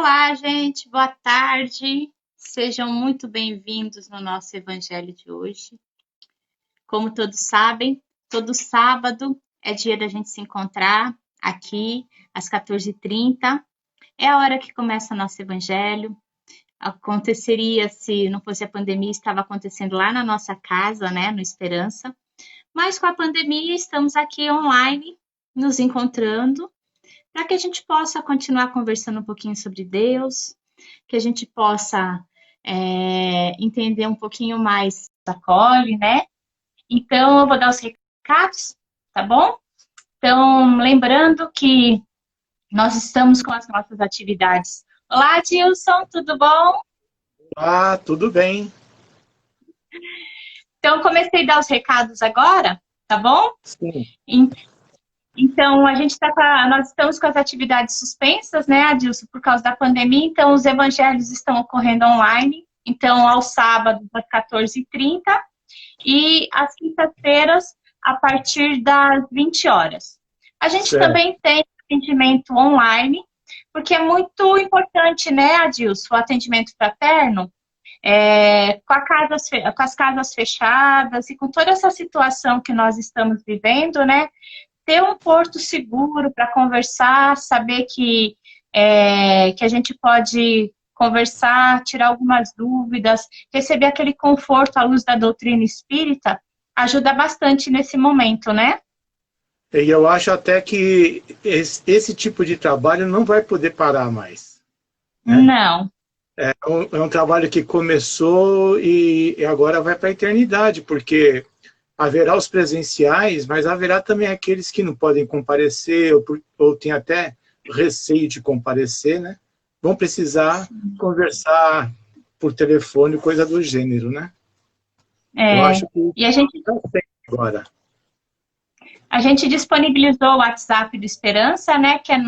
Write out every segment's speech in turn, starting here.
Olá, gente, boa tarde. Sejam muito bem-vindos no nosso evangelho de hoje. Como todos sabem, todo sábado é dia da gente se encontrar aqui às 14h30. É a hora que começa o nosso evangelho. Aconteceria se não fosse a pandemia, estava acontecendo lá na nossa casa, né, no Esperança. Mas com a pandemia estamos aqui online, nos encontrando, para que a gente possa continuar conversando um pouquinho sobre Deus, que a gente possa entender um pouquinho mais da Cole, né? Então, eu vou dar os recados, tá bom? Então, lembrando que nós estamos com as nossas atividades. Olá, Dilson, tudo bom? Ah, tudo bem. Então, comecei a dar os recados agora, tá bom? Sim, Então, nós estamos com as atividades suspensas, né, Adilson, por causa da pandemia, então os evangelhos estão ocorrendo online, então aos sábados às 14h30 e às quintas-feiras a partir das 20 horas. A gente certo. também tem atendimento online, porque é muito importante, né, Adilson, o atendimento fraterno, com as casas fechadas e com toda essa situação que nós estamos vivendo, né, ter um porto seguro para conversar, saber que a gente pode conversar, tirar algumas dúvidas, receber aquele conforto à luz da doutrina espírita, ajuda bastante nesse momento, né? E eu acho até que esse tipo de trabalho não vai poder parar mais, né? Não, É um trabalho que começou e agora vai para a eternidade, porque haverá os presenciais, mas haverá também aqueles que não podem comparecer ou têm até receio de comparecer, né? Vão precisar conversar por telefone, coisa do gênero, né? Eu é, acho que e está certo agora. a gente disponibilizou o WhatsApp do Esperança, né, que é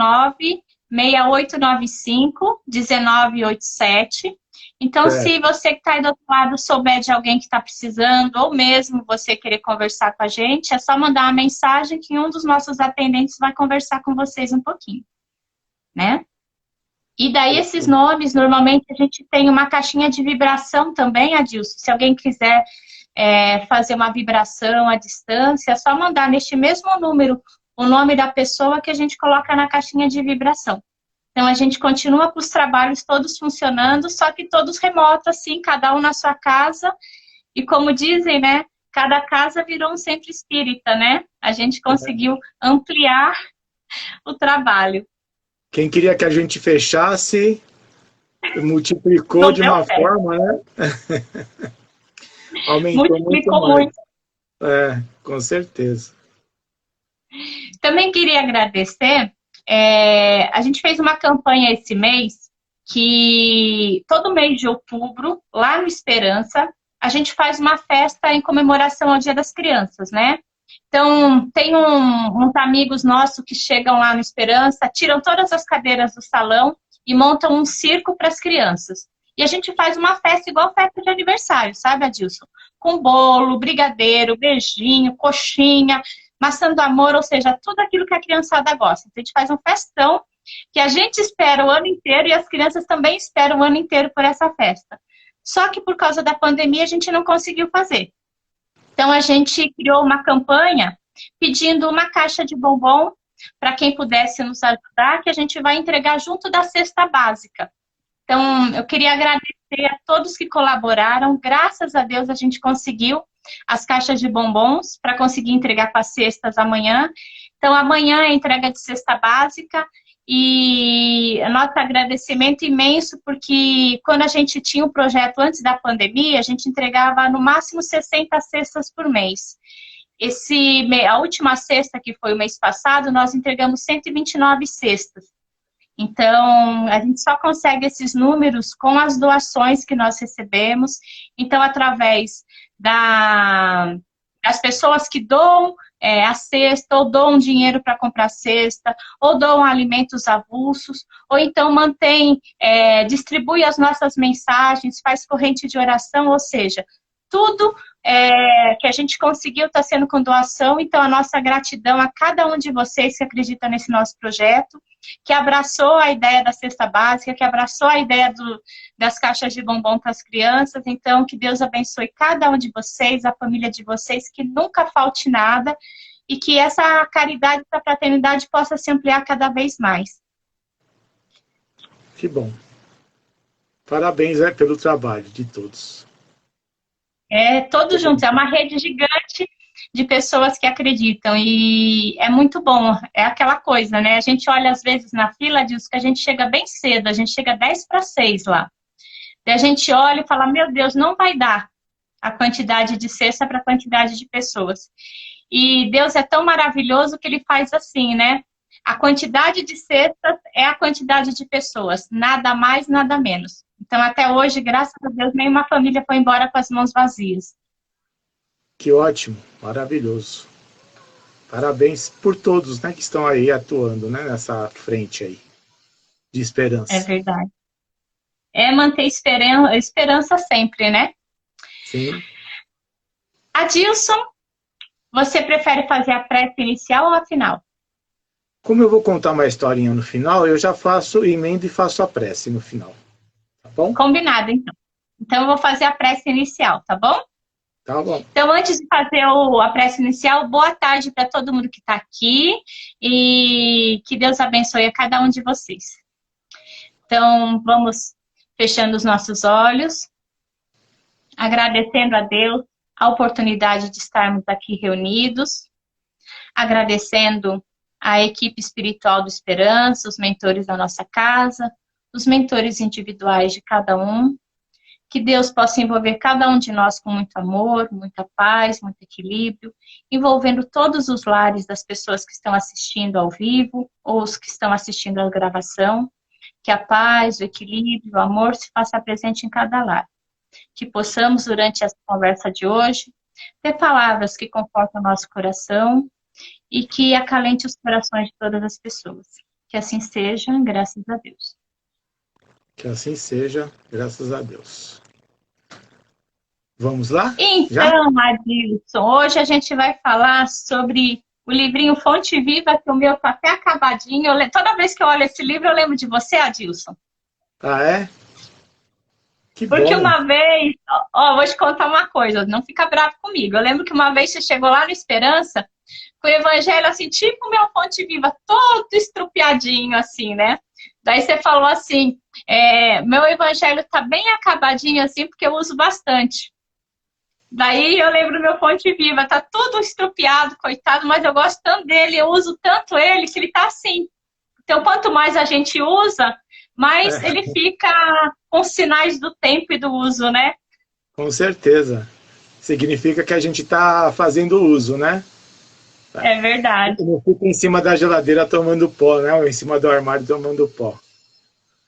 96895-1987. Então, se Certo. você que está aí do outro lado souber de alguém que está precisando, ou mesmo você querer conversar com a gente, é só mandar uma mensagem que um dos nossos atendentes vai conversar com vocês um pouquinho, né? E daí esses nomes, normalmente a gente tem uma caixinha de vibração também, Adilson. Se alguém quiser fazer uma vibração à distância, é só mandar neste mesmo número o nome da pessoa que a gente coloca na caixinha de vibração. Então a gente continua com os trabalhos todos funcionando, só que todos remotos, assim, cada um na sua casa. E como dizem, né? Cada casa virou um centro espírita, né? A gente conseguiu ampliar o trabalho. Quem queria que a gente fechasse, multiplicou Não de deu uma certo. forma, né? Aumentou muito Multiplicou mais. muito. Com certeza. Também queria agradecer. A gente fez uma campanha esse mês que todo mês de outubro, lá no Esperança, a gente faz uma festa em comemoração ao Dia das Crianças, né? Então, tem uns amigos nossos que chegam lá no Esperança, tiram todas as cadeiras do salão e montam um circo para as crianças. E a gente faz uma festa igual festa de aniversário, sabe, Adilson? Com bolo, brigadeiro, beijinho, coxinha, maçã do amor, ou seja, tudo aquilo que a criançada gosta. Então, a gente faz um festão que a gente espera o ano inteiro e as crianças também esperam o ano inteiro por essa festa. Só que por causa da pandemia a gente não conseguiu fazer. Então a gente criou uma campanha pedindo uma caixa de bombom para quem pudesse nos ajudar, que a gente vai entregar junto da cesta básica. Então, eu queria agradecer a todos que colaboraram. Graças a Deus a gente conseguiu as caixas de bombons para conseguir entregar para as cestas amanhã. Então, amanhã é a entrega de cesta básica e nosso agradecimento imenso, porque quando a gente tinha o projeto antes da pandemia, a gente entregava no máximo 60 cestas por mês. A última cesta, que foi o mês passado, nós entregamos 129 cestas. Então, a gente só consegue esses números com as doações que nós recebemos. Então, através das pessoas que doam a cesta, ou doam dinheiro para comprar cesta, ou doam alimentos avulsos, ou então distribui as nossas mensagens, faz corrente de oração, ou seja, tudo que a gente conseguiu está sendo com doação, então a nossa gratidão a cada um de vocês que acredita nesse nosso projeto, que abraçou a ideia da cesta básica, que abraçou a ideia das caixas de bombom para as crianças. Então, que Deus abençoe cada um de vocês, a família de vocês, que nunca falte nada e que essa caridade, essa fraternidade possa se ampliar cada vez mais. Que bom. Parabéns pelo trabalho de todos. Todos juntos, é uma rede gigante de pessoas que acreditam e é muito bom, é aquela coisa, né? A gente olha às vezes na fila, diz que a gente chega bem cedo, a gente chega 5:50 lá. E a gente olha e fala, meu Deus, não vai dar a quantidade de cesta para a quantidade de pessoas. E Deus é tão maravilhoso que Ele faz assim, né? A quantidade de cestas é a quantidade de pessoas, nada mais, nada menos. Então, até hoje, graças a Deus, nenhuma família foi embora com as mãos vazias. Que ótimo, maravilhoso. Parabéns por todos, né, que estão aí atuando, né, nessa frente aí de esperança. É verdade. É manter esperança sempre, né? Sim. Adilson, você prefere fazer a prece inicial ou a final? Como eu vou contar uma historinha no final, eu já faço emenda e faço a prece no final. Tá bom? Combinado, então. Então, eu vou fazer a prece inicial, tá bom? Tá bom. Então, antes de fazer a prece inicial, boa tarde para todo mundo que está aqui e que Deus abençoe a cada um de vocês. Então, vamos fechando os nossos olhos, agradecendo a Deus a oportunidade de estarmos aqui reunidos, agradecendo a equipe espiritual do Esperança, os mentores da nossa casa, os mentores individuais de cada um. Que Deus possa envolver cada um de nós com muito amor, muita paz, muito equilíbrio, envolvendo todos os lares das pessoas que estão assistindo ao vivo ou os que estão assistindo à gravação. Que a paz, o equilíbrio, o amor se faça presente em cada lar. Que possamos, durante essa conversa de hoje, ter palavras que confortam o nosso coração e que acalente os corações de todas as pessoas. Que assim seja, graças a Deus. Que assim seja, graças a Deus. Vamos lá? Então, Adilson, hoje a gente vai falar sobre o livrinho Fonte Viva, que o meu está até acabadinho. Toda vez que eu olho esse livro, eu lembro de você, Adilson. Ah, é? Que Porque bom. uma vez, vou te contar uma coisa, não fica bravo comigo. Eu lembro que uma vez você chegou lá no Esperança, com o evangelho assim, tipo meu Fonte Viva, todo estrupiadinho assim, né? Daí você falou assim, meu evangelho tá bem acabadinho assim, porque eu uso bastante. Daí eu lembro do meu Fonte Viva, tá tudo estrupiado, coitado, mas eu gosto tanto dele, eu uso tanto ele, que ele tá assim. Então, quanto mais a gente usa, mais ele fica com sinais do tempo e do uso, né? Com certeza. Significa que a gente tá fazendo uso, né? É verdade. Eu não fico em cima da geladeira tomando pó, né? Ou em cima do armário tomando pó.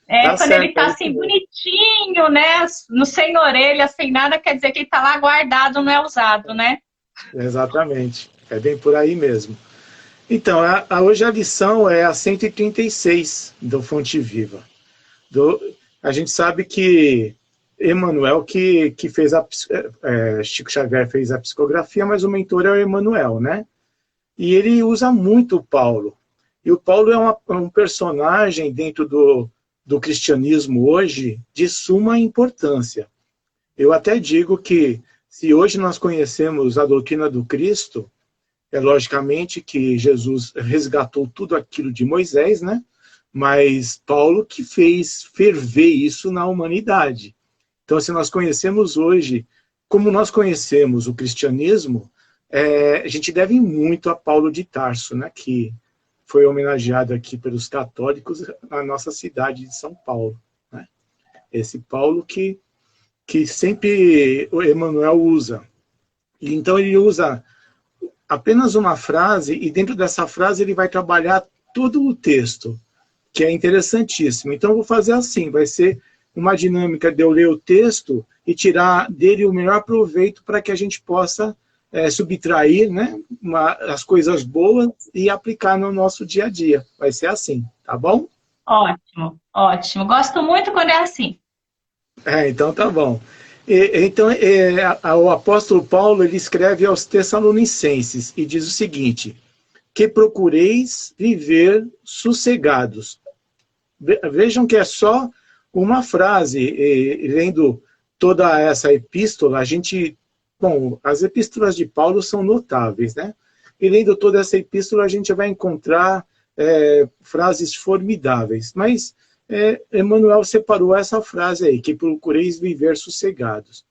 Quando certo, ele tá assim, bonitinho, né? Sem orelha, sem nada, quer dizer que ele tá lá guardado, não é usado, né? Exatamente. É bem por aí mesmo. Então, hoje a lição é a 136 do Fonte Viva. A gente sabe que Emmanuel que fez Chico Xavier fez a psicografia, mas o mentor é o Emmanuel, né? E ele usa muito o Paulo. E o Paulo é um personagem dentro do cristianismo hoje de suma importância. Eu até digo que, se hoje nós conhecemos a doutrina do Cristo, é logicamente que Jesus resgatou tudo aquilo de Moisés, né? Mas Paulo que fez ferver isso na humanidade. Então, se nós conhecemos hoje, como nós conhecemos o cristianismo, a gente deve muito a Paulo de Tarso, né? Que foi homenageado aqui pelos católicos na nossa cidade de São Paulo, né? Esse Paulo que sempre o Emmanuel usa. E então ele usa apenas uma frase, e dentro dessa frase ele vai trabalhar todo o texto, que é interessantíssimo. Então eu vou fazer assim, vai ser uma dinâmica de eu ler o texto e tirar dele o melhor proveito para que a gente possa subtrair, né, as coisas boas e aplicar no nosso dia a dia. Vai ser assim, tá bom? Ótimo, ótimo. Gosto muito quando é assim. Então tá bom. Então, o apóstolo Paulo, ele escreve aos Tessalonicenses e diz o seguinte: que procureis viver sossegados. Vejam que é só uma frase, lendo toda essa epístola, a gente... Bom, as epístolas de Paulo são notáveis, né? E lendo toda essa epístola, a gente vai encontrar frases formidáveis. Mas Emmanuel separou essa frase aí, que procureis viver sossegados.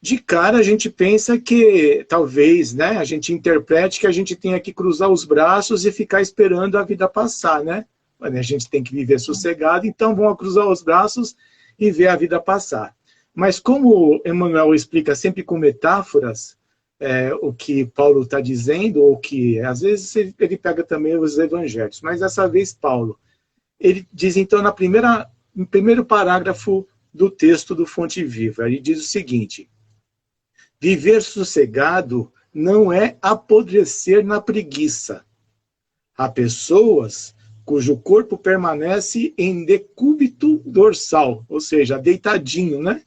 De cara, a gente pensa que, talvez, né, a gente interprete que a gente tenha que cruzar os braços e ficar esperando a vida passar, né? A gente tem que viver sossegado, então vamos cruzar os braços e ver a vida passar. Mas como Emmanuel explica sempre com metáforas o que Paulo está dizendo, ou que às vezes ele pega também os evangelhos, mas dessa vez Paulo, ele diz então no primeiro parágrafo do texto do Fonte Viva, ele diz o seguinte: viver sossegado não é apodrecer na preguiça. Há pessoas cujo corpo permanece em decúbito dorsal, ou seja, deitadinho, né?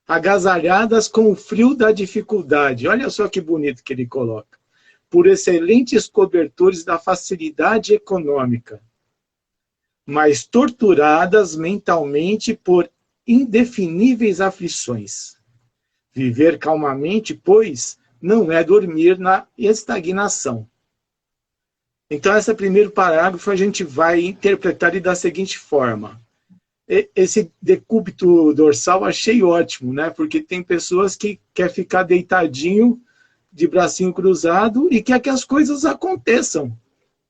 Agasalhadas com o frio da dificuldade. Olha só que bonito que ele coloca. Por excelentes cobertores da facilidade econômica, mas torturadas mentalmente por indefiníveis aflições. Viver calmamente, pois, não é dormir na estagnação. Então, esse primeiro parágrafo a gente vai interpretar ele da seguinte forma. Esse decúbito dorsal achei ótimo, né? Porque tem pessoas que querem ficar deitadinho, de bracinho cruzado, e quer que as coisas aconteçam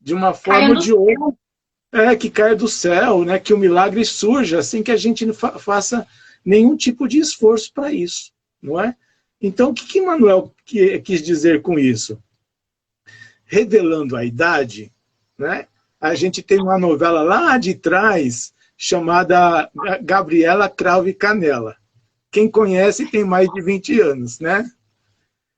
de uma forma ou de outra. Que caia do céu, né? Que o milagre surja, sem que a gente não faça nenhum tipo de esforço para isso, não é? Então, o que Emmanuel quis dizer com isso? Revelando a idade, né? A gente tem uma novela lá de trás chamada Gabriela Cravo e Canela. Quem conhece tem mais de 20 anos, né?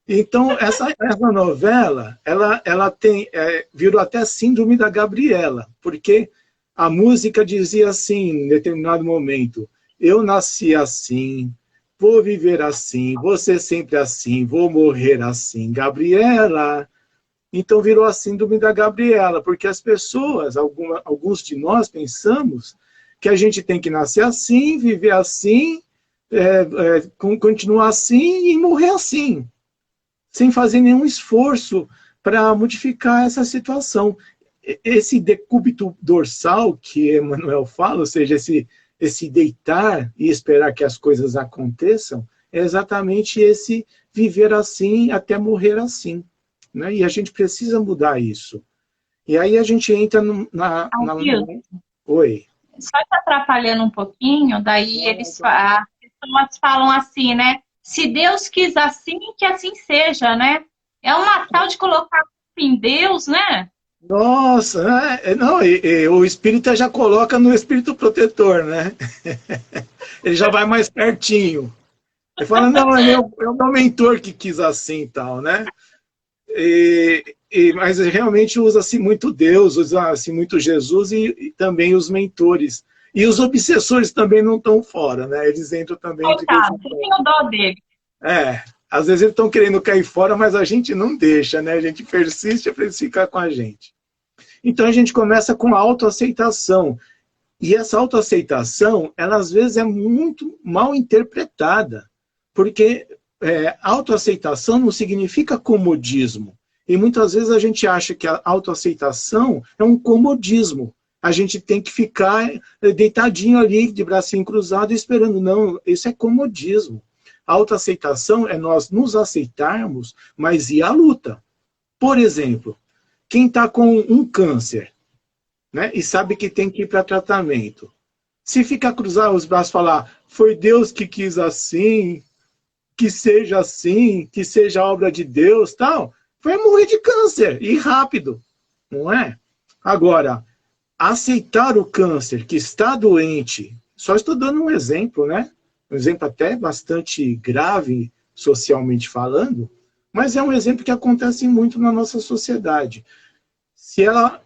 Então, essa novela, ela tem, virou até síndrome da Gabriela, porque a música dizia assim, em determinado momento: eu nasci assim, vou viver assim, vou ser sempre assim, vou morrer assim, Gabriela. Então virou a síndrome da Gabriela, porque as pessoas, alguns de nós pensamos que a gente tem que nascer assim, viver assim, continuar assim e morrer assim, sem fazer nenhum esforço para modificar essa situação. Esse decúbito dorsal que Emmanuel fala, ou seja, esse deitar e esperar que as coisas aconteçam, é exatamente esse viver assim até morrer assim. Né? E a gente precisa mudar isso. E aí a gente entra Oi. Só te atrapalhando um pouquinho, daí as pessoas falam assim, né? Se Deus quis assim, que assim seja, né? É uma tal de colocar em Deus, né? Nossa, não, o espírita já coloca no espírito protetor, né? Ele já vai mais pertinho. Ele fala, não, é o meu mentor que quis assim e tal, né? Mas realmente usa-se muito Deus, usa-se muito Jesus e também os mentores. E os obsessores também não estão fora, né? Eles entram também. Coitado, eu tenho dó dele. Às vezes eles estão querendo cair fora, mas a gente não deixa, né? A gente persiste para eles ficar com a gente. Então a gente começa com a autoaceitação. E essa autoaceitação, ela às vezes é muito mal interpretada, porque autoaceitação não significa comodismo. E muitas vezes a gente acha que a autoaceitação é um comodismo. A gente tem que ficar deitadinho ali, de bracinho cruzado, esperando. Não, isso é comodismo. A autoaceitação é nós nos aceitarmos, mas ir à luta. Por exemplo, quem está com um câncer, né, e sabe que tem que ir para tratamento, se ficar cruzar os braços e falar, foi Deus que quis assim, que seja obra de Deus, tal, vai morrer de câncer, e rápido, não é? Agora, aceitar o câncer que está doente, só estou dando um exemplo, né? Um exemplo até bastante grave, socialmente falando, mas é um exemplo que acontece muito na nossa sociedade. Se ela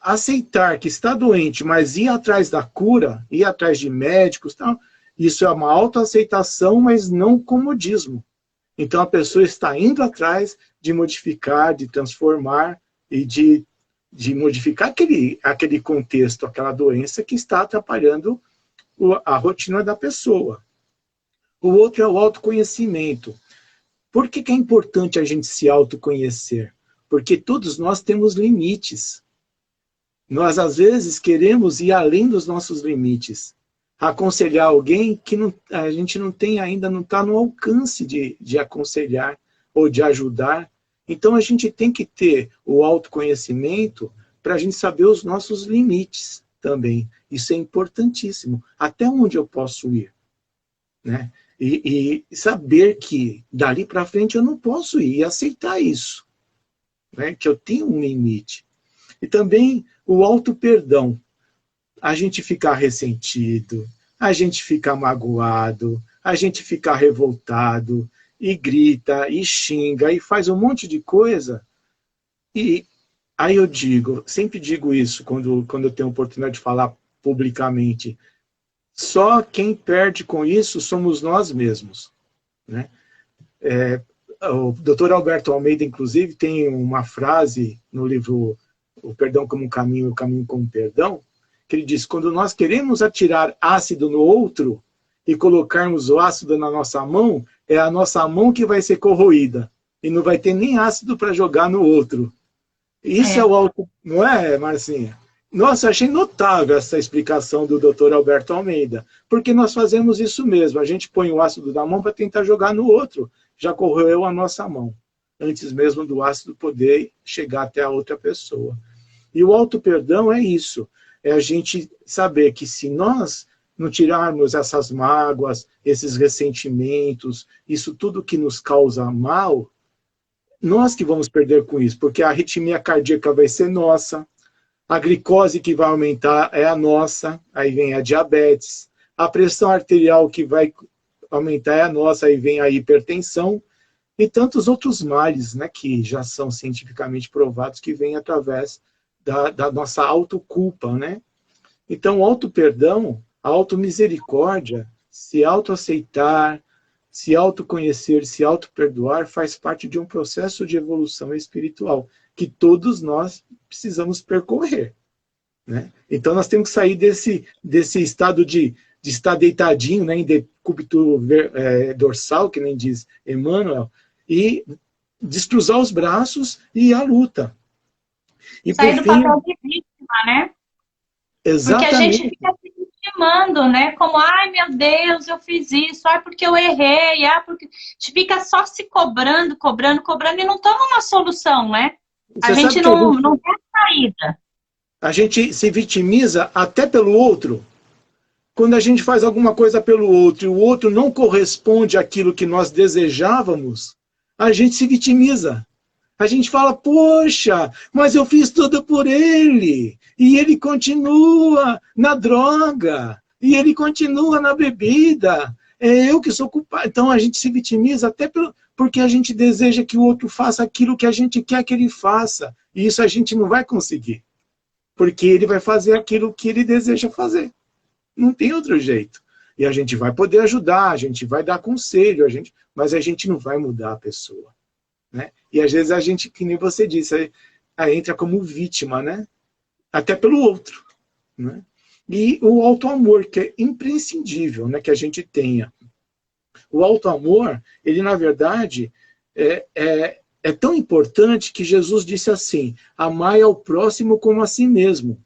aceitar que está doente, mas ir atrás da cura, ir atrás de médicos, tal, Isso é uma autoaceitação, mas não comodismo. Então a pessoa está indo atrás de modificar, de transformar e de modificar aquele contexto, aquela doença que está atrapalhando a rotina da pessoa. O outro é o autoconhecimento. Por que é importante a gente se autoconhecer? Porque todos nós temos limites. Nós, às vezes, queremos ir além dos nossos limites. Aconselhar alguém que a gente não tem ainda, não está no alcance de aconselhar ou de ajudar. Então, a gente tem que ter o autoconhecimento para a gente saber os nossos limites também. Isso é importantíssimo. Até onde eu posso ir? Né? E saber que dali para frente eu não posso ir e aceitar isso. Né? Que eu tenho um limite. E também o auto-perdão. A gente ficar ressentido, a gente ficar magoado, a gente ficar revoltado, e grita, e xinga, e faz um monte de coisa. E aí eu digo, sempre digo isso quando eu tenho a oportunidade de falar publicamente, só quem perde com isso somos nós mesmos. Né? O Dr. Alberto Almeida, inclusive, tem uma frase no livro O Perdão como um Caminho, o Caminho como um Perdão, que ele diz, quando nós queremos atirar ácido no outro e colocarmos o ácido na nossa mão, é a nossa mão que vai ser corroída. E não vai ter nem ácido para jogar no outro. Isso é o auto... Não é, Marcinha? Nossa, achei notável essa explicação do Dr. Alberto Almeida. Porque nós fazemos isso mesmo. A gente põe o ácido na mão para tentar jogar no outro. Já corroeu a nossa mão. Antes mesmo do ácido poder chegar até a outra pessoa. E o auto-perdão é isso. É a gente saber que se nós não tirarmos essas mágoas, esses ressentimentos, isso tudo que nos causa mal, nós que vamos perder com isso, porque a arritmia cardíaca vai ser nossa, a glicose que vai aumentar é a nossa, aí vem a diabetes, a pressão arterial que vai aumentar é a nossa, aí vem a hipertensão, e tantos outros males, né, que já são cientificamente provados, que vêm através da nossa autoculpa, né? Então, o auto-perdão, a auto-misericórdia, se auto-aceitar, se autoconhecer, se auto-perdoar, faz parte de um processo de evolução espiritual, que todos nós precisamos percorrer. Né? Então, nós temos que sair desse estado de estar deitadinho, né, em decúbito dorsal, que nem diz Emmanuel, e descruzar os braços e ir à luta. E sair do papel de vítima, né? Exatamente. Porque a gente fica se vitimando, né? Como, ai meu Deus, eu fiz isso, ai porque eu errei, ai porque... A gente fica só se cobrando e não toma uma solução, né? A gente não tem saída. A gente se vitimiza até pelo outro. Quando a gente faz alguma coisa pelo outro e o outro não corresponde àquilo que nós desejávamos, a gente se vitimiza. A gente fala, poxa, mas eu fiz tudo por ele. E ele continua na droga. E ele continua na bebida. É eu que sou culpado. Então a gente se vitimiza até porque a gente deseja que o outro faça aquilo que a gente quer que ele faça. E isso a gente não vai conseguir. Porque ele vai fazer aquilo que ele deseja fazer. Não tem outro jeito. E a gente vai poder ajudar, a gente vai dar conselho, mas a gente não vai mudar a pessoa. Né? E às vezes a gente, que nem você disse, aí entra como vítima, né? Até pelo outro. Né? E o auto-amor, que é imprescindível, né, que a gente tenha. O auto-amor, ele na verdade é tão importante que Jesus disse assim, amai ao próximo como a si mesmo.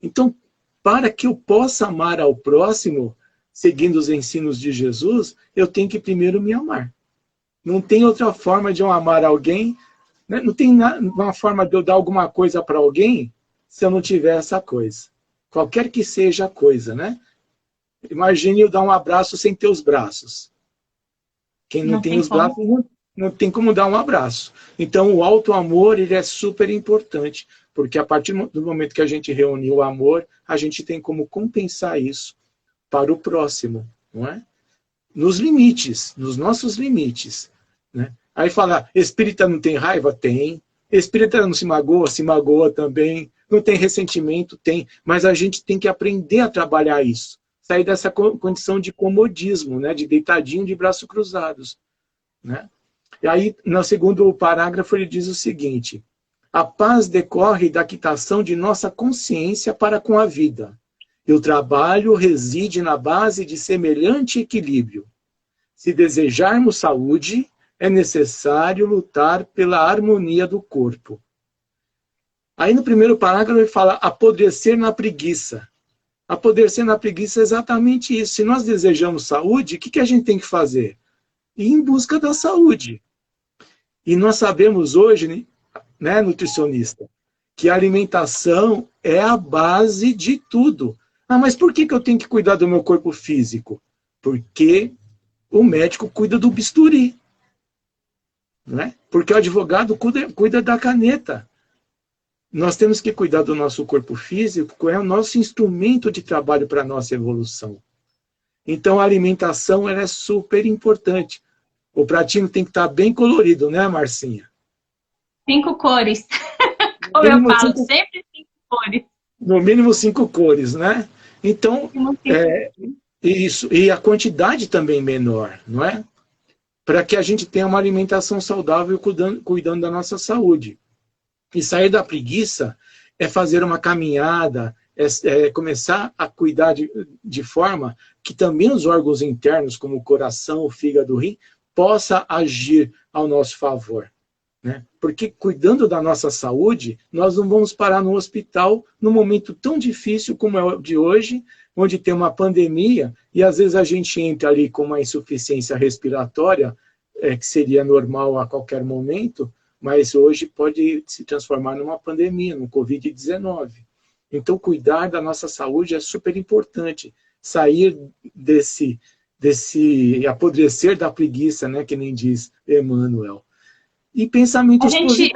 Então, para que eu possa amar ao próximo, seguindo os ensinos de Jesus, eu tenho que primeiro me amar. Não tem outra forma de eu amar alguém, né? Não tem uma forma de eu dar alguma coisa para alguém se eu não tiver essa coisa. Qualquer que seja a coisa, né? Imagine eu dar um abraço sem ter os braços. Quem não tem os braços não tem como dar um abraço. Então o auto-amor, ele é super importante, porque a partir do momento que a gente reúne o amor, a gente tem como compensar isso para o próximo, não é? Nos limites, nos nossos limites. Né? Aí fala, espírita não tem raiva? Tem. Espírita não se magoa também. Não tem ressentimento? Tem. Mas a gente tem que aprender a trabalhar isso. sair dessa condição de comodismo, né? De deitadinho de braços cruzados, né? E aí, no segundo parágrafo, ele diz o seguinte: a paz decorre da quitação de nossa consciência para com a vida, e o trabalho reside na base de semelhante equilíbrio. Se desejarmos saúde, é necessário lutar pela harmonia do corpo. Aí no primeiro parágrafo ele fala apodrecer na preguiça. Apodrecer na preguiça é exatamente isso. Se nós desejamos saúde, o que a gente tem que fazer? Ir em busca da saúde. E nós sabemos hoje, né, nutricionista, que a alimentação é a base de tudo. Ah, mas por que eu tenho que cuidar do meu corpo físico? Porque o médico cuida do bisturi, né? Porque o advogado cuida da caneta. Nós temos que cuidar do nosso corpo físico, é o nosso instrumento de trabalho para a nossa evolução. Então a alimentação ela é super importante. O pratinho tem que estar bem colorido, né, Marcinha? 5 cores. Como eu falo, sempre 5 cores. No mínimo 5 cores, né? Então, isso. E a quantidade também menor, não é? Para que a gente tenha uma alimentação saudável cuidando da nossa saúde. E sair da preguiça é fazer uma caminhada, é começar a cuidar de forma que também os órgãos internos, como o coração, o fígado, o rim, possa agir ao nosso favor. Né? Porque cuidando da nossa saúde, nós não vamos parar no hospital num momento tão difícil como é o de hoje, onde tem uma pandemia, e às vezes a gente entra ali com uma insuficiência respiratória, que seria normal a qualquer momento, mas hoje pode se transformar numa pandemia, no Covid-19. Então, cuidar da nossa saúde é super importante. Sair desse apodrecer da preguiça, né, que nem diz Emmanuel. E pensamentos positivos.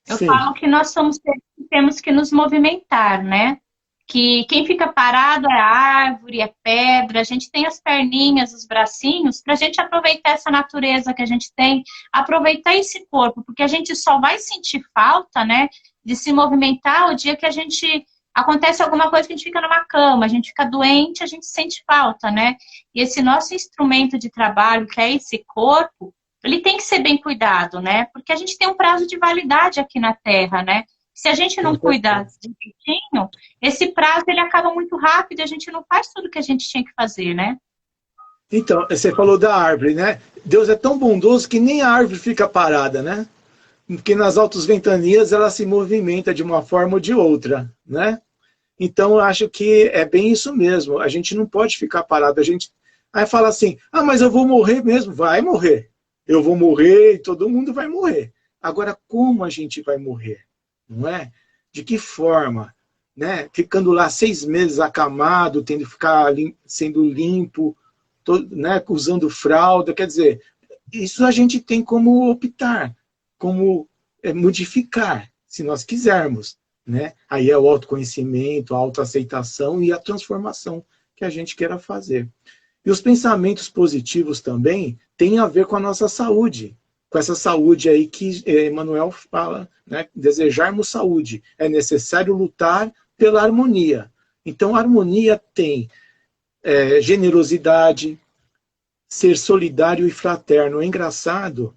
Eu falo que nós somos seres que temos que nos movimentar, né? Que quem fica parado é árvore, é pedra, a gente tem as perninhas, os bracinhos, para a gente aproveitar essa natureza que a gente tem, aproveitar esse corpo, porque a gente só vai sentir falta, né, de se movimentar o dia que a gente acontece alguma coisa que a gente fica numa cama, a gente fica doente, a gente sente falta, né? E esse nosso instrumento de trabalho, que é esse corpo, ele tem que ser bem cuidado, né? Porque a gente tem um prazo de validade aqui na Terra, né? Se a gente não cuidar direitinho, esse prazo ele acaba muito rápido e a gente não faz tudo que a gente tinha que fazer, né? Então, você falou da árvore, né? Deus é tão bondoso que nem a árvore fica parada, né? Porque nas altas ventanias ela se movimenta de uma forma ou de outra, né? Então, eu acho que é bem isso mesmo. A gente não pode ficar parado. A gente aí fala assim, ah, mas eu vou morrer mesmo. Vai morrer. Eu vou morrer e todo mundo vai morrer. Agora, como a gente vai morrer? Não é? De que forma? Né? Ficando lá 6 meses acamado, tendo que ficar sendo limpo, né? Usando fralda. Quer dizer, isso a gente tem como optar, como modificar, se nós quisermos. Né? Aí é o autoconhecimento, a autoaceitação e a transformação que a gente queira fazer. E os pensamentos positivos também têm a ver com a nossa saúde. Com essa saúde aí que Emmanuel fala, né? Desejarmos saúde. É necessário lutar pela harmonia. Então, a harmonia tem generosidade, ser solidário e fraterno. É engraçado,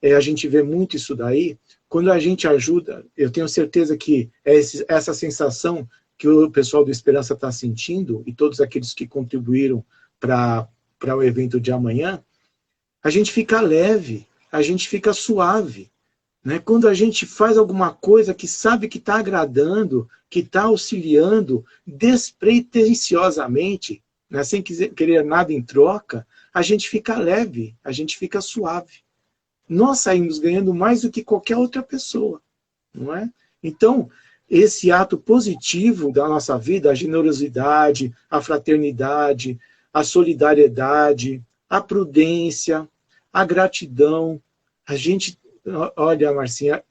a gente vê muito isso daí, quando a gente ajuda, eu tenho certeza que essa sensação que o pessoal do Esperança está sentindo, e todos aqueles que contribuíram para o evento de amanhã, a gente fica leve, a gente fica suave. Né? Quando a gente faz alguma coisa que sabe que está agradando, que está auxiliando, despretensiosamente, né? Sem querer nada em troca, a gente fica leve, a gente fica suave. Nós saímos ganhando mais do que qualquer outra pessoa. Não é? Então, esse ato positivo da nossa vida, a generosidade, a fraternidade, a solidariedade, a prudência, a gratidão. A gente, olha, Marcinha,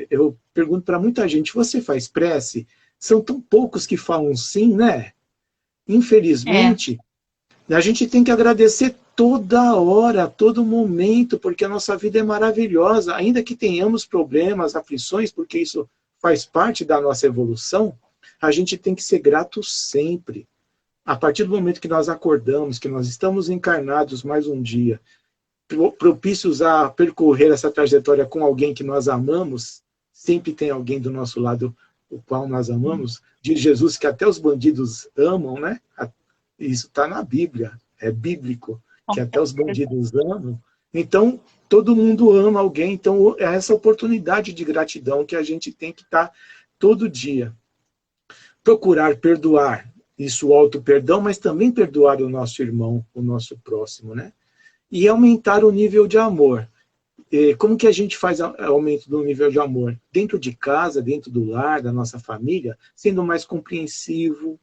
eu pergunto para muita gente, você faz prece? São tão poucos que falam sim, né? Infelizmente, a gente tem que agradecer toda hora, todo momento, porque a nossa vida é maravilhosa, ainda que tenhamos problemas, aflições, porque isso faz parte da nossa evolução, A gente tem que ser grato sempre. A partir do momento que nós acordamos, que nós estamos encarnados mais um dia, propícios a percorrer essa trajetória com alguém que nós amamos, sempre tem alguém do nosso lado o qual nós amamos. Diz Jesus que até os bandidos amam, né? Isso está na Bíblia, é bíblico, que até os bandidos amam. Então, todo mundo ama alguém, então é essa oportunidade de gratidão que a gente tem que estar todo dia. Procurar perdoar, isso o auto-perdão, mas também perdoar o nosso irmão, o nosso próximo, né? E aumentar o nível de amor. Como que a gente faz aumento do nível de amor? Dentro de casa, dentro do lar, da nossa família, sendo mais compreensivo.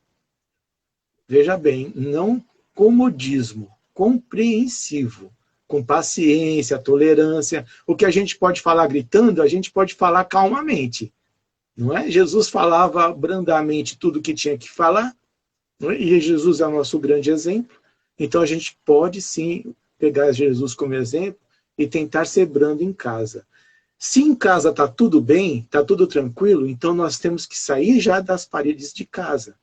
Veja bem, não comodismo, compreensivo, com paciência, tolerância. O que a gente pode falar gritando, a gente pode falar calmamente. Não é? Jesus falava brandamente tudo o que tinha que falar, não é? E Jesus é o nosso grande exemplo. Então a gente pode sim pegar Jesus como exemplo e tentar ser brando em casa. Se em casa está tudo bem, está tudo tranquilo, então nós temos que sair já das paredes de casa.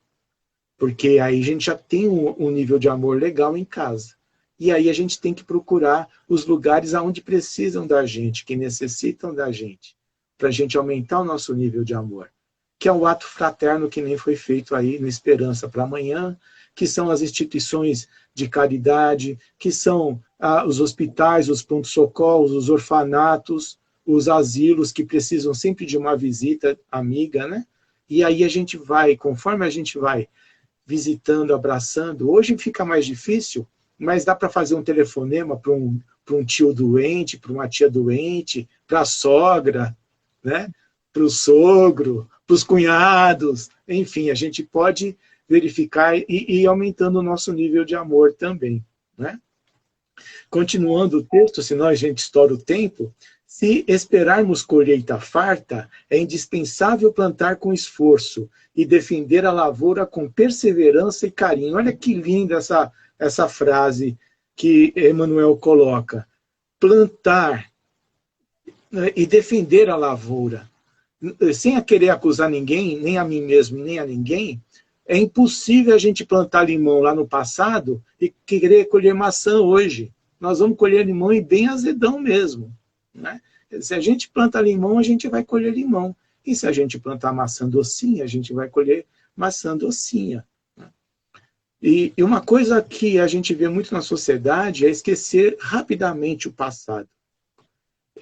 Porque aí a gente já tem um nível de amor legal em casa. E aí a gente tem que procurar os lugares onde precisam da gente, que necessitam da gente, para a gente aumentar o nosso nível de amor. Que é o ato fraterno que nem foi feito aí no Esperança para Amanhã, que são as instituições de caridade, que são os hospitais, os pronto-socorros, os orfanatos, os asilos que precisam sempre de uma visita amiga, né? E aí a gente vai, conforme a gente vai visitando, abraçando, hoje fica mais difícil, mas dá para fazer um telefonema para um tio doente, para uma tia doente, para a sogra, né? Para o sogro, para os cunhados, enfim, a gente pode verificar e ir aumentando o nosso nível de amor também, né? Continuando o texto, senão a gente estoura o tempo, se esperarmos colheita farta, é indispensável plantar com esforço e defender a lavoura com perseverança e carinho. Olha que linda essa frase que Emmanuel coloca. Plantar, né, e defender a lavoura. Sem querer acusar ninguém, nem a mim mesmo, nem a ninguém, é impossível a gente plantar limão lá no passado e querer colher maçã hoje. Nós vamos colher limão e bem azedão mesmo, né? Se a gente planta limão, a gente vai colher limão. E se a gente plantar maçã docinha, a gente vai colher maçã docinha. E uma coisa que a gente vê muito na sociedade é esquecer rapidamente o passado.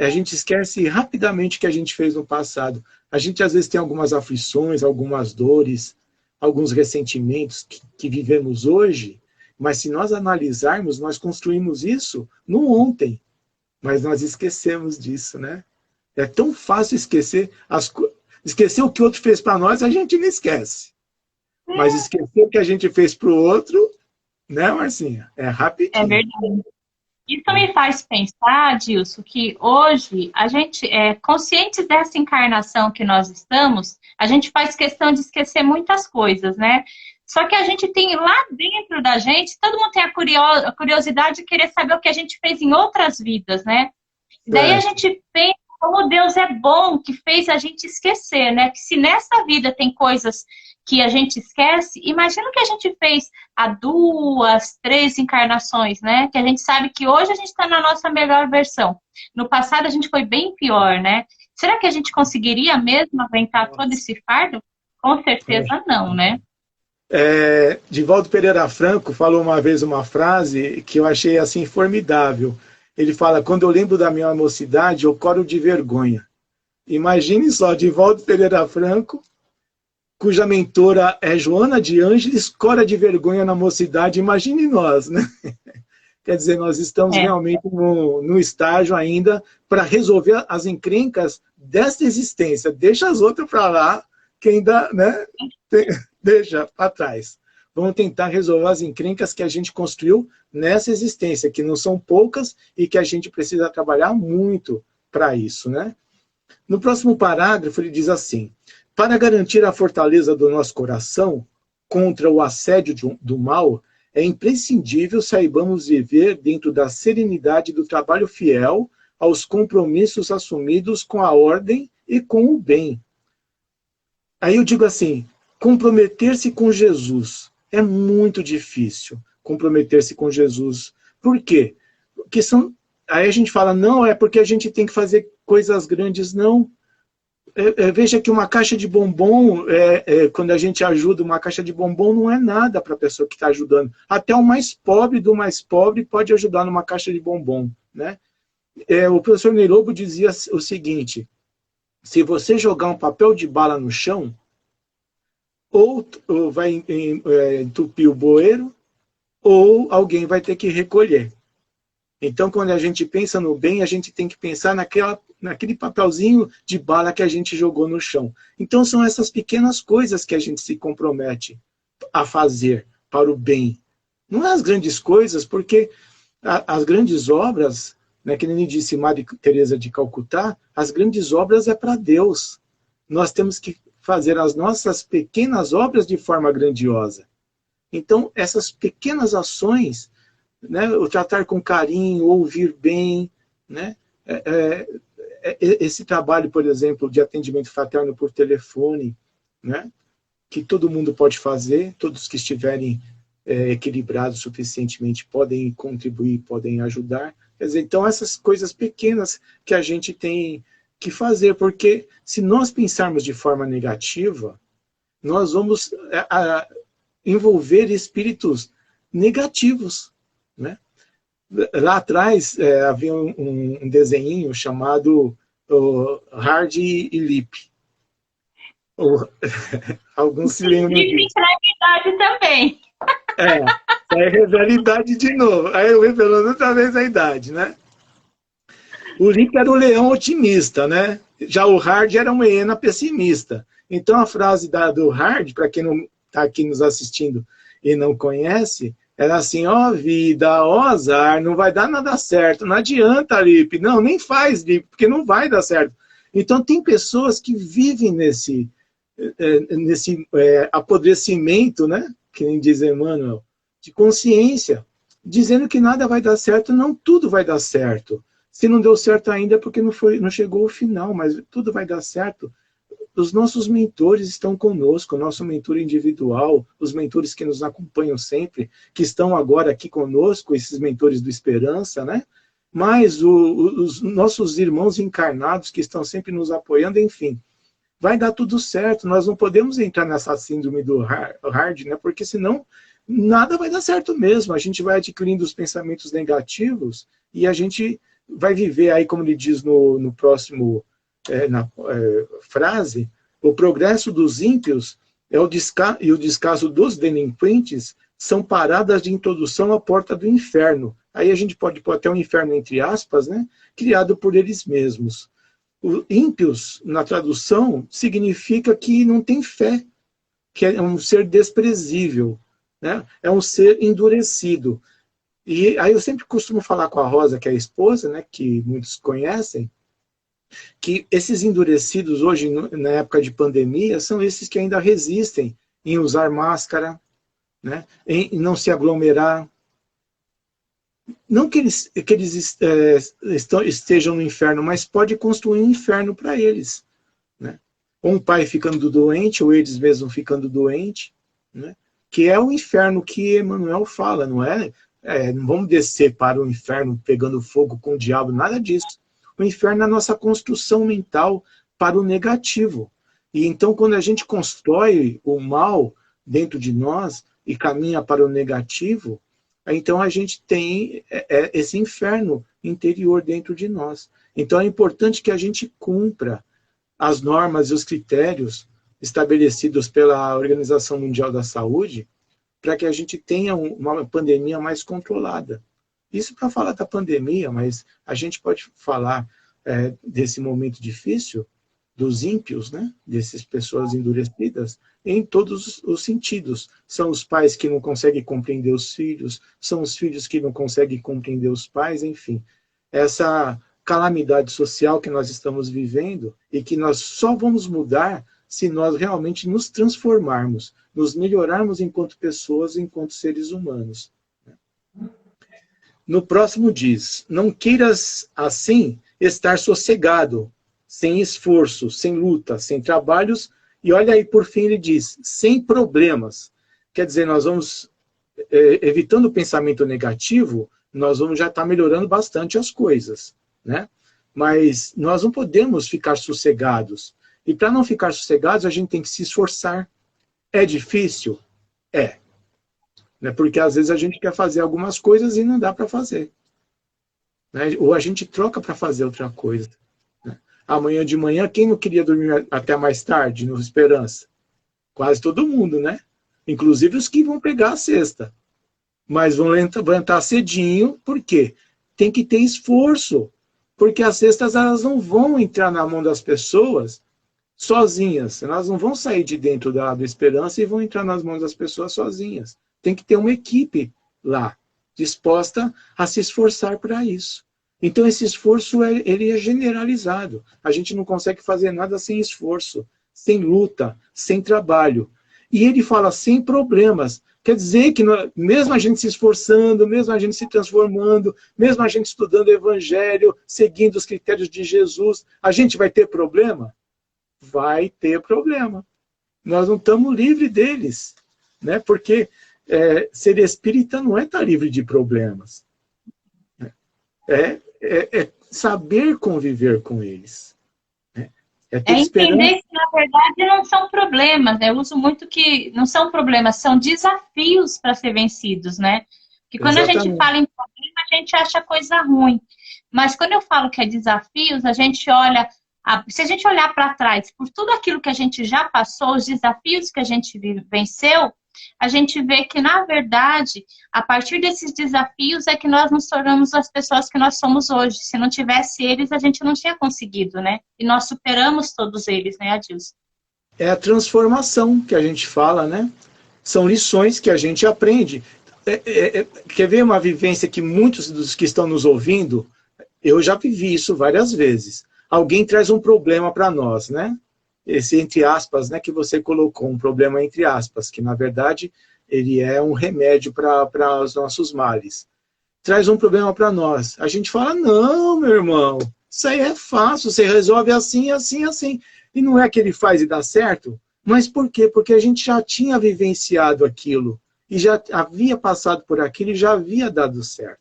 A gente esquece rapidamente o que a gente fez no passado. A gente às vezes tem algumas aflições, algumas dores, alguns ressentimentos que vivemos hoje, mas se nós analisarmos, nós construímos isso no ontem, mas nós esquecemos disso, né? É tão fácil esquecer esquecer o que o outro fez para nós, a gente não esquece. Mas esquecer o que a gente fez para o outro, né, Marcinha? É rapidinho. É verdade. Isso me faz pensar, Dilson, que hoje a gente, conscientes dessa encarnação que nós estamos, a gente faz questão de esquecer muitas coisas, né? Só que a gente tem lá dentro da gente, todo mundo tem a curiosidade de querer saber o que a gente fez em outras vidas, né? Daí a gente pensa como Deus é bom, que fez a gente esquecer, né? Que se nessa vida tem coisas que a gente esquece, imagina o que a gente fez há 2, 3 encarnações, né? Que a gente sabe que hoje a gente está na nossa melhor versão. No passado a gente foi bem pior, né? Será que a gente conseguiria mesmo aguentar todo esse fardo? Com certeza não, né? Divaldo Pereira Franco falou uma vez uma frase que eu achei assim formidável. Ele fala, quando eu lembro da minha mocidade, eu coro de vergonha. Imagine só, Divaldo Pereira Franco, cuja mentora é Joana de Ângeles, cora de vergonha na mocidade, imagine nós, né? Quer dizer, nós estamos realmente no estágio ainda para resolver as encrencas desta existência. Deixa as outras para lá, que ainda, né, deixa para trás. Vamos tentar resolver as encrencas que a gente construiu nessa existência, que não são poucas e que a gente precisa trabalhar muito para isso, né? No próximo parágrafo ele diz assim, para garantir a fortaleza do nosso coração contra o assédio do mal, é imprescindível saibamos viver dentro da serenidade do trabalho fiel aos compromissos assumidos com a ordem e com o bem. Aí eu digo assim, comprometer-se com Jesus. É muito difícil comprometer-se com Jesus. Por quê? Porque aí a gente fala, não, é porque a gente tem que fazer coisas grandes. Não. Veja que uma caixa de bombom, quando a gente ajuda, uma caixa de bombom não é nada para a pessoa que está ajudando. Até o mais pobre do mais pobre pode ajudar numa caixa de bombom, né? O professor Ney Lobo dizia o seguinte, se você jogar um papel de bala no chão, ou vai entupir o bueiro, ou alguém vai ter que recolher. Então, quando a gente pensa no bem, a gente tem que pensar naquele papelzinho de bala que a gente jogou no chão. Então, são essas pequenas coisas que a gente se compromete a fazer para o bem. Não é as grandes coisas, porque as grandes obras, né, que nem disse Madre Teresa de Calcutá, as grandes obras é para Deus. Nós temos que fazer as nossas pequenas obras de forma grandiosa. Então, essas pequenas ações, né, o tratar com carinho, ouvir bem, né, esse trabalho, por exemplo, de atendimento fraterno por telefone, né, que todo mundo pode fazer, todos que estiverem equilibrados suficientemente podem contribuir, podem ajudar. Quer dizer, então, essas coisas pequenas que a gente tem que fazer, porque se nós pensarmos de forma negativa, nós vamos envolver espíritos negativos, né? Lá atrás havia um desenhinho chamado Hard e Lip. Alguns se lembram disso. Lip idade também. Aí revela a idade de novo. Aí eu revelando outra vez a idade, né? O Lip era o leão otimista, né? Já o Hard era uma hiena pessimista. Então a frase do Hard, para quem não está aqui nos assistindo e não conhece, era assim, ó vida, ó azar, não vai dar nada certo, não adianta, Lipe, não, nem faz, Lipe, porque não vai dar certo. Então tem pessoas que vivem nesse apodrecimento, né, que nem diz Emmanuel, de consciência, dizendo que nada vai dar certo, não tudo vai dar certo. Se não deu certo ainda é porque não chegou ao final, mas tudo vai dar certo. Os nossos mentores estão conosco, o nosso mentor individual, os mentores que nos acompanham sempre, que estão agora aqui conosco, esses mentores do Esperança, né? Mas os nossos irmãos encarnados que estão sempre nos apoiando, enfim. Vai dar tudo certo, nós não podemos entrar nessa síndrome do hard, né? Porque senão nada vai dar certo mesmo. A gente vai adquirindo os pensamentos negativos e a gente vai viver aí, como ele diz no próximo frase, o progresso dos ímpios e o descaso dos delinquentes são paradas de introdução à porta do inferno. Aí a gente pode pôr até um inferno entre aspas, né? Criado por eles mesmos. O ímpios, na tradução, significa que não tem fé, que é um ser desprezível, né? É um ser endurecido. E aí eu sempre costumo falar com a Rosa, que é a esposa, né, que muitos conhecem, que esses endurecidos hoje, na época de pandemia, são esses que ainda resistem em usar máscara, né, em não se aglomerar. Não que eles estejam no inferno, mas pode construir um inferno para eles, né? Ou um pai ficando doente, ou eles mesmos ficando doentes, né? Que é o inferno que Emmanuel fala, não é? Não vamos descer para o inferno pegando fogo com o diabo, nada disso. O inferno é a nossa construção mental para o negativo. E então, quando a gente constrói o mal dentro de nós e caminha para o negativo, então a gente tem esse inferno interior dentro de nós. Então é importante que a gente cumpra as normas e os critérios estabelecidos pela Organização Mundial da Saúde, para que a gente tenha uma pandemia mais controlada. Isso para falar da pandemia, mas a gente pode falar desse momento difícil, dos ímpios, né? Dessas pessoas endurecidas, em todos os sentidos. São os pais que não conseguem compreender os filhos, são os filhos que não conseguem compreender os pais, enfim. Essa calamidade social que nós estamos vivendo e que nós só vamos mudar se nós realmente nos transformarmos, nos melhorarmos enquanto pessoas, enquanto seres humanos. No próximo diz, não queiras, assim, estar sossegado, sem esforço, sem luta, sem trabalhos E olha aí, por fim, ele diz, sem problemas. Quer dizer, nós vamos, evitando o pensamento negativo, nós vamos já estar melhorando bastante as coisas, né? Mas nós não podemos ficar sossegados. E para não ficar sossegados, a gente tem que se esforçar. É difícil? É. Né? Porque às vezes a gente quer fazer algumas coisas e não dá para fazer. Né? Ou a gente troca para fazer outra coisa. Né? Amanhã de manhã, quem não queria dormir até mais tarde no Esperança? Quase todo mundo, né? Inclusive os que vão pegar a sexta. Mas vão entrar cedinho, por quê? Tem que ter esforço. Porque as cestas elas não vão entrar na mão das pessoas sozinhas. Elas não vão sair de dentro da Esperança e vão entrar nas mãos das pessoas sozinhas. Tem que ter uma equipe lá, disposta a se esforçar para isso. Então esse esforço ele é generalizado. A gente não consegue fazer nada sem esforço, sem luta, sem trabalho. E ele fala sem problemas. Quer dizer que mesmo a gente se esforçando, mesmo a gente se transformando, mesmo a gente estudando o Evangelho, seguindo os critérios de Jesus, a gente vai ter problema? Vai ter problema. Nós não estamos livres deles. Né? Porque ser espírita não é estar livre de problemas. É saber conviver com eles. É entender que, na verdade, não são problemas, né? Eu uso muito que não são problemas, são desafios para ser vencidos, né? Porque quando a gente fala em problema, a gente acha coisa ruim. Mas quando eu falo que é desafios, a gente olha... Se a gente olhar para trás, por tudo aquilo que a gente já passou, os desafios que a gente venceu, a gente vê que, na verdade, a partir desses desafios é que nós nos tornamos as pessoas que nós somos hoje. Se não tivesse eles, a gente não tinha conseguido, né? E nós superamos todos eles, né, Adilson? É a transformação que a gente fala, né? São lições que a gente aprende. Quer ver uma vivência que muitos dos que estão nos ouvindo, eu já vivi isso várias vezes. Alguém traz um problema para nós, né? Esse entre aspas, né, que você colocou, um problema entre aspas, que na verdade ele é um remédio para os nossos males. Traz um problema para nós. A gente fala, não, meu irmão, isso aí é fácil, você resolve assim, assim, assim. E não é que ele faz e dá certo? Mas por quê? Porque a gente já tinha vivenciado aquilo, e já havia passado por aquilo e já havia dado certo.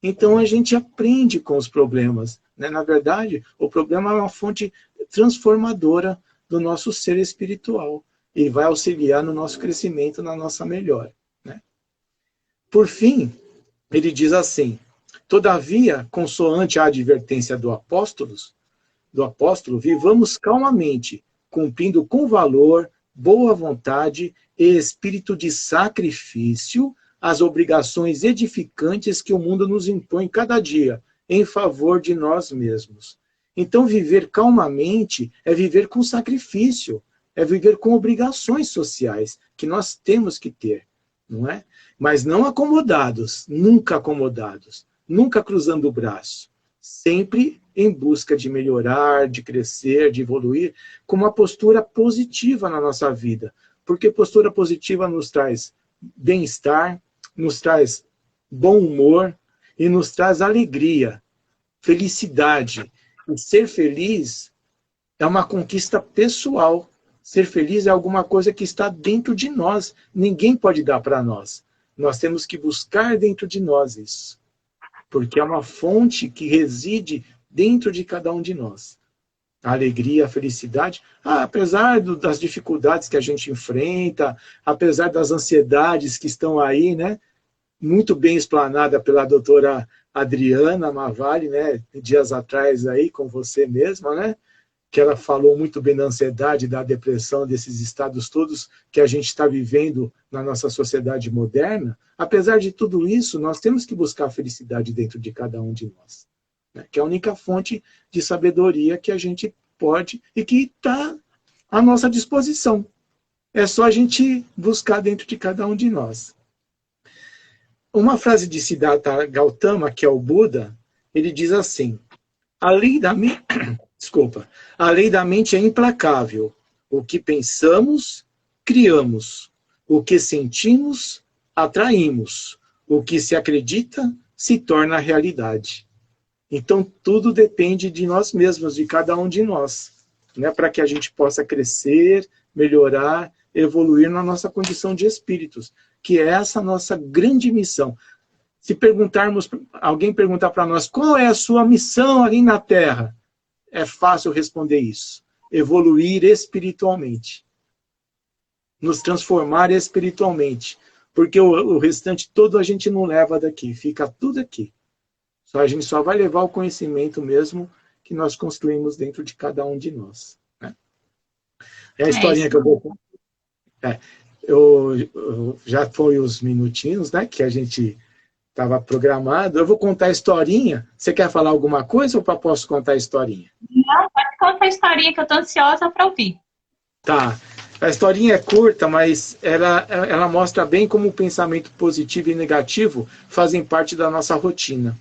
Então a gente aprende com os problemas. Né? Na verdade, o problema é uma fonte transformadora do nosso ser espiritual e vai auxiliar no nosso crescimento, na nossa melhora. Né? Por fim, ele diz assim, todavia, consoante a advertência do apóstolo, vivamos calmamente, cumprindo com valor, boa vontade e espírito de sacrifício as obrigações edificantes que o mundo nos impõe cada dia, em favor de nós mesmos. Então, viver calmamente é viver com sacrifício, é viver com obrigações sociais, que nós temos que ter, não é? Mas não acomodados, nunca cruzando o braço, sempre em busca de melhorar, de crescer, de evoluir, com uma postura positiva na nossa vida, porque postura positiva nos traz bem-estar, nos traz bom humor e nos traz alegria, felicidade. E ser feliz é uma conquista pessoal. Ser feliz é alguma coisa que está dentro de nós. Ninguém pode dar para nós. Nós temos que buscar dentro de nós isso. Porque é uma fonte que reside dentro de cada um de nós. A alegria, a felicidade, apesar das dificuldades que a gente enfrenta, apesar das ansiedades que estão aí, né? Muito bem explanada pela doutora Adriana Mavalli, né, dias atrás aí com você mesma, né, que ela falou muito bem da ansiedade, da depressão, desses estados todos que a gente está vivendo na nossa sociedade moderna. Apesar de tudo isso, nós temos que buscar a felicidade dentro de cada um de nós, né, que é a única fonte de sabedoria que a gente pode e que está à nossa disposição. É só a gente buscar dentro de cada um de nós. Uma frase de Siddhartha Gautama, que é o Buda, ele diz assim, a lei da mente é implacável. O que pensamos, criamos. O que sentimos, atraímos. O que se acredita, se torna realidade. Então, tudo depende de nós mesmos, de cada um de nós. né, para que a gente possa crescer, melhorar, evoluir na nossa condição de espíritos, que é essa nossa grande missão. Se alguém perguntar para nós, qual é a sua missão ali na Terra? É fácil responder isso. Evoluir espiritualmente. Nos transformar espiritualmente. Porque o restante todo a gente não leva daqui, fica tudo aqui. A gente só vai levar o conhecimento mesmo que nós construímos dentro de cada um de nós. Né? É a historinha que eu vou... já foi os minutinhos, né, que a gente estava programado. Eu vou contar a historinha. Você quer falar alguma coisa ou posso contar a historinha? Não, pode contar a historinha que eu estou ansiosa para ouvir. Tá. A historinha é curta, mas ela mostra bem como o pensamento positivo e negativo fazem parte da nossa rotina.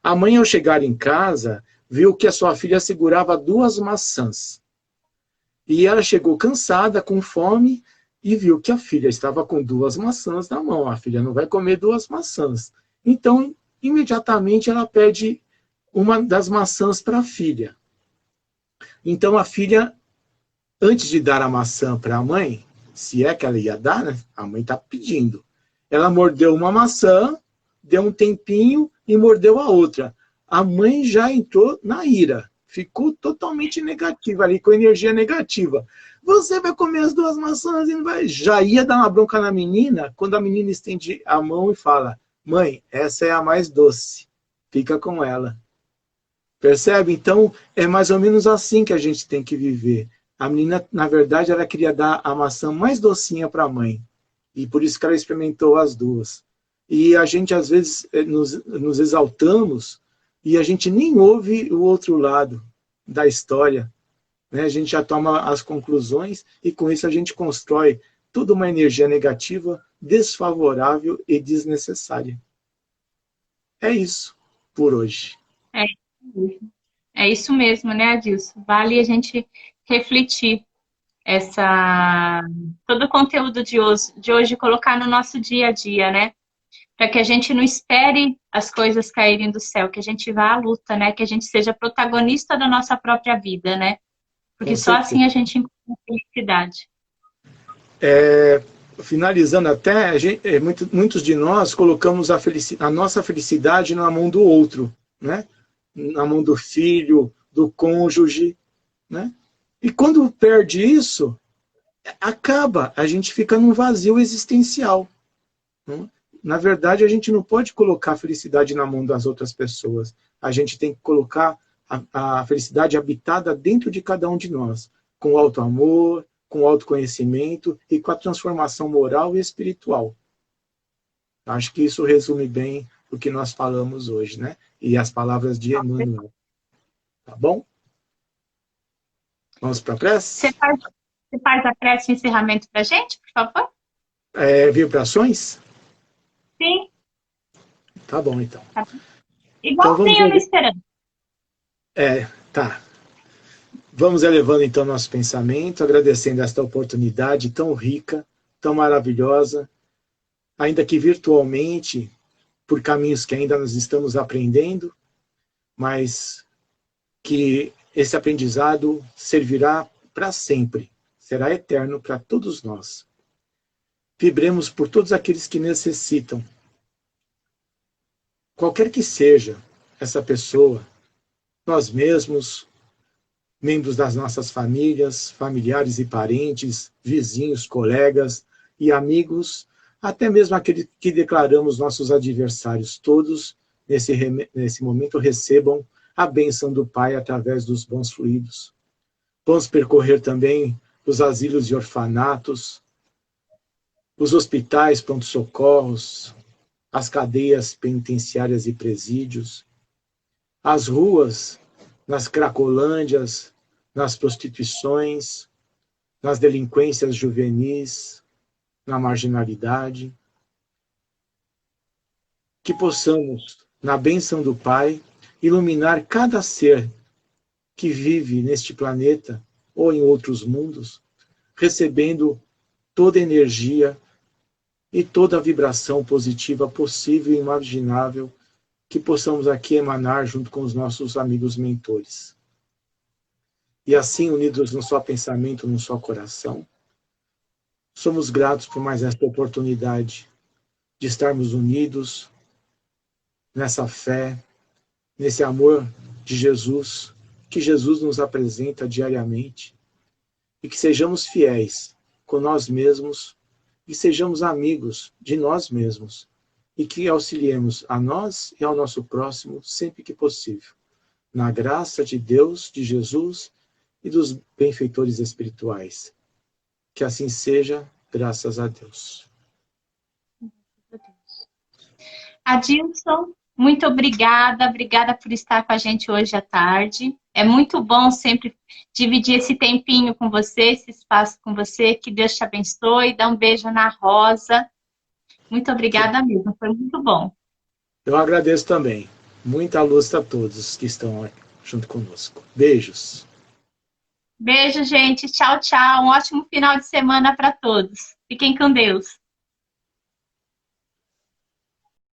A mãe, ao chegar em casa, viu que a sua filha segurava 2 maçãs. E ela chegou cansada, com fome, e viu que a filha estava com 2 maçãs na mão. A filha não vai comer 2 maçãs. Então, imediatamente, ela pede uma das maçãs para a filha. Então, a filha, antes de dar a maçã para a mãe, se é que ela ia dar, né? A mãe está pedindo. Ela mordeu uma maçã, deu um tempinho e mordeu a outra. A mãe já entrou na ira. Ficou totalmente negativa ali, com energia negativa. Você vai comer as 2 maçãs e não vai... Já ia dar uma bronca na menina, quando a menina estende a mão e fala, mãe, essa é a mais doce. Fica com ela. Percebe? Então, é mais ou menos assim que a gente tem que viver. A menina, na verdade, ela queria dar a maçã mais docinha para a mãe. E por isso que ela experimentou as 2. E a gente, às vezes, nos exaltamos e a gente nem ouve o outro lado da história. Né? A gente já toma as conclusões e com isso a gente constrói toda uma energia negativa, desfavorável e desnecessária. É isso por hoje. É isso mesmo, né, Adilson? Vale a gente refletir todo o conteúdo de hoje colocar no nosso dia a dia, né? Para que a gente não espere as coisas caírem do céu, que a gente vá à luta, né? Que a gente seja protagonista da nossa própria vida, né? Porque só assim a gente encontra felicidade. Finalizando até, muitos de nós colocamos a nossa felicidade na mão do outro, né? Na mão do filho, do cônjuge, né? E quando perde isso, a gente fica num vazio existencial. Né? Na verdade, a gente não pode colocar a felicidade na mão das outras pessoas. A gente tem que colocar a felicidade habitada dentro de cada um de nós, com o auto-amor, com o autoconhecimento e com a transformação moral e espiritual. Acho que isso resume bem o que nós falamos hoje, né? E as palavras de Emmanuel. Tá bom? Vamos para a prece? Você faz a prece de encerramento para a gente, por favor? Vibrações? Sim. Tá bom, então. Tá bom. Igualzinho no Esperança. Tá. Vamos elevando, então, nosso pensamento, agradecendo esta oportunidade tão rica, tão maravilhosa, ainda que virtualmente, por caminhos que ainda nós estamos aprendendo, mas que esse aprendizado servirá para sempre, será eterno para todos nós. Vibremos por todos aqueles que necessitam. Qualquer que seja essa pessoa, nós mesmos, membros das nossas famílias, familiares e parentes, vizinhos, colegas e amigos, até mesmo aqueles que declaramos nossos adversários, todos, nesse momento, recebam a bênção do Pai através dos bons fluidos. Vamos percorrer também os asilos e orfanatos, os hospitais, pronto-socorros, as cadeias penitenciárias e presídios, as ruas, nas cracolândias, nas prostituições, nas delinquências juvenis, na marginalidade. Que possamos, na bênção do Pai, iluminar cada ser que vive neste planeta ou em outros mundos, recebendo toda a energia e toda a vibração positiva possível e imaginável que possamos aqui emanar junto com os nossos amigos mentores. e assim unidos num só pensamento, num só coração. Somos gratos por mais esta oportunidade de estarmos unidos nessa fé, nesse amor de Jesus, que Jesus nos apresenta diariamente, e que sejamos fiéis com nós mesmos e sejamos amigos de nós mesmos e que auxiliemos a nós e ao nosso próximo sempre que possível, na graça de Deus, de Jesus e dos benfeitores espirituais. Que assim seja, graças a Deus. Adilson, muito obrigada. Obrigada por estar com a gente hoje à tarde. É muito bom sempre dividir esse tempinho com você, esse espaço com você. Que Deus te abençoe. Dá um beijo na Rosa. Muito obrigada mesmo. Foi muito bom. Eu agradeço também. Muita luz a todos que estão aqui junto conosco. Beijos. Beijo, gente. Tchau, tchau. Um ótimo final de semana para todos. Fiquem com Deus.